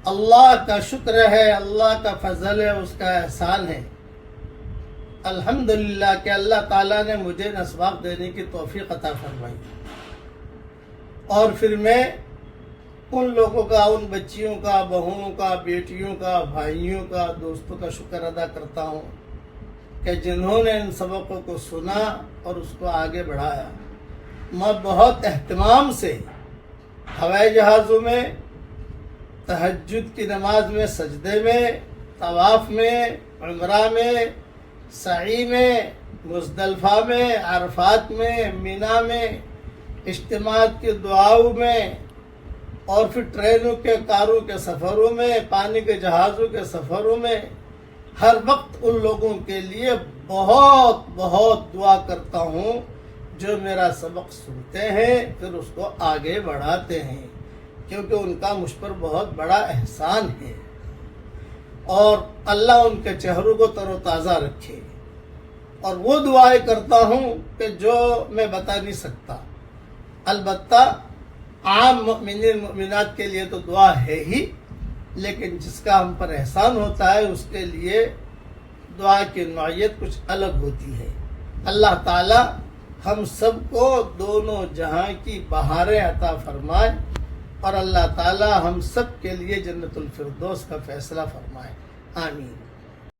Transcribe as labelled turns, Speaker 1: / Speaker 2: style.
Speaker 1: اللہ کا شکر ہے، اللہ کا فضل ہے، اس کا احسان ہے الحمدللہ کہ اللہ تعالیٰ نے مجھے اسباق دینے کی توفیق عطا فرمائی، اور پھر میں ان لوگوں کا، ان بچیوں کا، بہوؤں کا، بیٹیوں کا، بھائیوں کا، دوستوں کا شکر ادا کرتا ہوں کہ جنہوں نے ان سبقوں کو سنا اور اس کو آگے بڑھایا۔ میں بہت اہتمام سے ہوائی جہازوں میں، تہجد کی نماز میں، سجدے میں، طواف میں، عمرہ میں، سعی میں، مزدلفہ میں، عرفات میں، مینا میں، اجتماعات کی دعاؤں میں، اور پھر ٹرینوں کے، کاروں کے سفروں میں، پانی کے جہازوں کے سفروں میں، ہر وقت ان لوگوں کے لیے بہت بہت دعا کرتا ہوں جو میرا سبق سنتے ہیں پھر اس کو آگے بڑھاتے ہیں، کیونکہ ان کا مجھ پر بہت بڑا احسان ہے، اور اللہ ان کے چہروں کو تر و تازہ رکھے۔ اور وہ دعائیں کرتا ہوں کہ جو میں بتا نہیں سکتا، البتہ عام مؤمنین مؤمنات کے لیے تو دعا ہے ہی، لیکن جس کا ہم پر احسان ہوتا ہے اس کے لیے دعا کی نوعیت کچھ الگ ہوتی ہے۔ اللہ تعالی ہم سب کو دونوں جہاں کی بہاریں عطا فرمائے، اور اللہ تعالی ہم سب کے لیے جنت الفردوس کا فیصلہ فرمائے، آمین۔